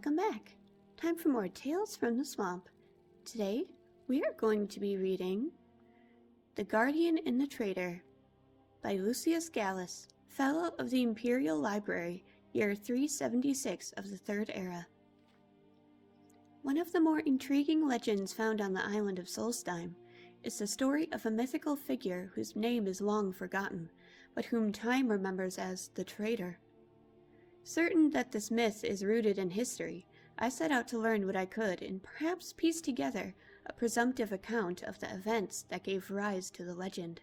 welcome back. Time for more Tales from the Swamp. Today, we are going to be reading The Guardian and the Traitor by Lucius Gallus, Fellow of the Imperial Library, year 376 of the Third Era. One of the more intriguing legends found on the island of Solstheim is the story of a mythical figure whose name is long forgotten, but whom time remembers as the Traitor. Certain that this myth is rooted in history, I set out to learn what I could and perhaps piece together a presumptive account of the events that gave rise to the legend.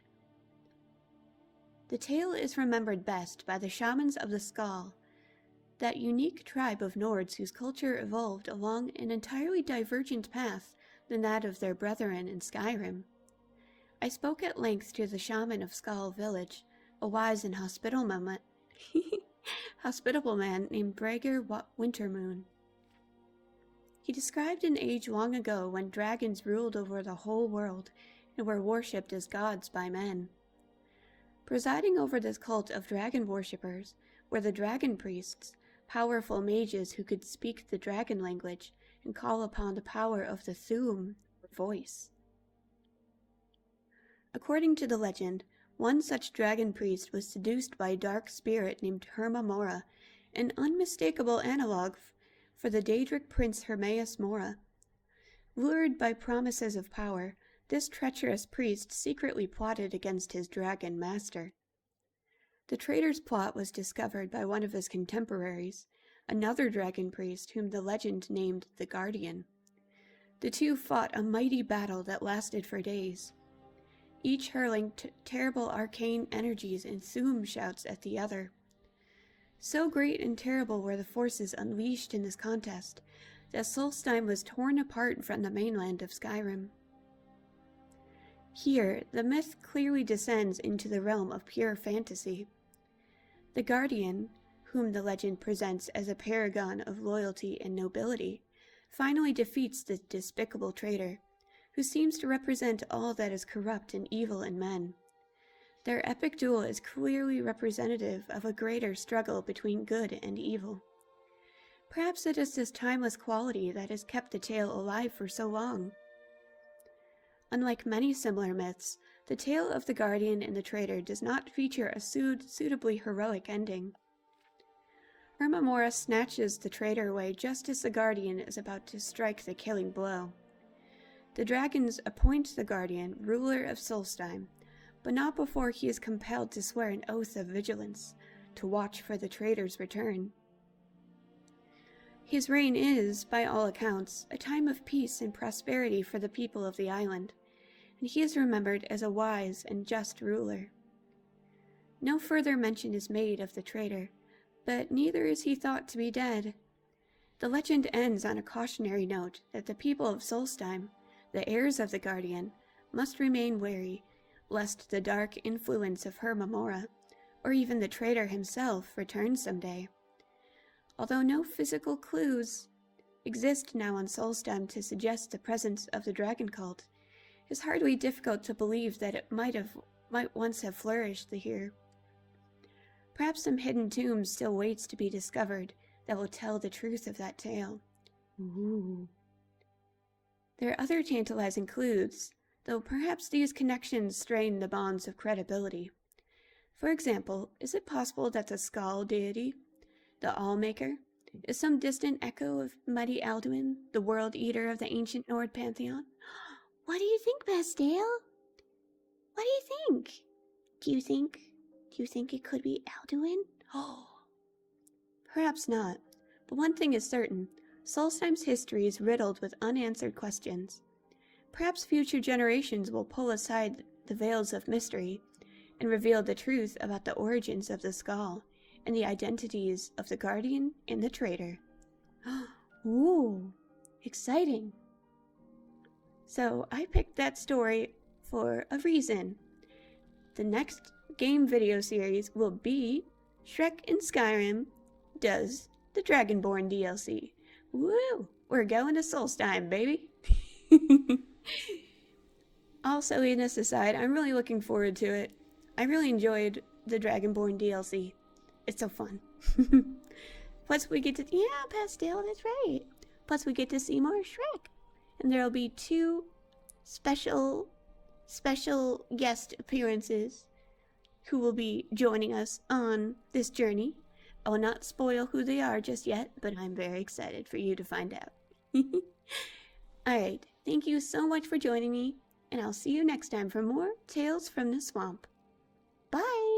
The tale is remembered best by the shamans of the Skal, that unique tribe of Nords whose culture evolved along an entirely divergent path than that of their brethren in Skyrim. I spoke at length to the shaman of Skal Village, a wise and hospitable man named Brager Wintermoon. He described an age long ago when dragons ruled over the whole world and were worshipped as gods by men. Presiding over this cult of dragon worshippers were the dragon priests, powerful mages who could speak the dragon language and call upon the power of the Thu'um, voice. According to the legend, one such dragon priest was seduced by a dark spirit named Herma Mora, an unmistakable analogue for the Daedric prince Hermaeus Mora. Lured by promises of power, this treacherous priest secretly plotted against his dragon master. The traitor's plot was discovered by one of his contemporaries, another dragon priest whom the legend named the Guardian. The two fought a mighty battle that lasted for days, each hurling terrible arcane energies and Thu'um shouts at the other. So great and terrible were the forces unleashed in this contest, that Solstheim was torn apart from the mainland of Skyrim. Here, the myth clearly descends into the realm of pure fantasy. The Guardian, whom the legend presents as a paragon of loyalty and nobility, finally defeats the despicable traitor, who seems to represent all that is corrupt and evil in men. Their epic duel is clearly representative of a greater struggle between good and evil. Perhaps it is this timeless quality that has kept the tale alive for so long. Unlike many similar myths, the tale of the Guardian and the Traitor does not feature a suitably heroic ending. Herma Mora snatches the traitor away just as the Guardian is about to strike the killing blow. The dragons appoint the Guardian ruler of Solstheim, but not before he is compelled to swear an oath of vigilance, to watch for the traitor's return. His reign is, by all accounts, a time of peace and prosperity for the people of the island, and he is remembered as a wise and just ruler. No further mention is made of the traitor, but neither is he thought to be dead. The legend ends on a cautionary note that the people of Solstheim, the heirs of the Guardian, must remain wary, lest the dark influence of Herma Mora, or even the traitor himself, return someday. Although no physical clues exist now on Solstheim to suggest the presence of the dragon cult, it is hardly difficult to believe that it might once have flourished here. Perhaps some hidden tomb still waits to be discovered that will tell the truth of that tale. Ooh. There are other tantalizing clues, though perhaps these connections strain the bonds of credibility. For example, is it possible that the Skal deity, the Allmaker, is some distant echo of mighty Alduin, the world eater of the ancient Nord pantheon? What do you think, Bastille? What do you think? Do you think it could be Alduin? Oh, perhaps not. But one thing is certain. Solstheim's history is riddled with unanswered questions. Perhaps future generations will pull aside the veils of mystery and reveal the truth about the origins of the Skal and the identities of the Guardian and the Traitor. Ooh, exciting. So I picked that story for a reason. The next game video series will be Shrek in Skyrim does the Dragonborn DLC. Woo! We're going to Solstheim, baby! All silliness aside, I'm really looking forward to it. I really enjoyed the Dragonborn DLC. It's so fun. Plus we get to, yeah, Pastel, that's right. Plus we get to see more Shrek. And there'll be 2 special guest appearances who will be joining us on this journey. I will not spoil who they are just yet, but I'm very excited for you to find out. Alright, thank you so much for joining me, and I'll see you next time for more Tales from the Swamp. Bye!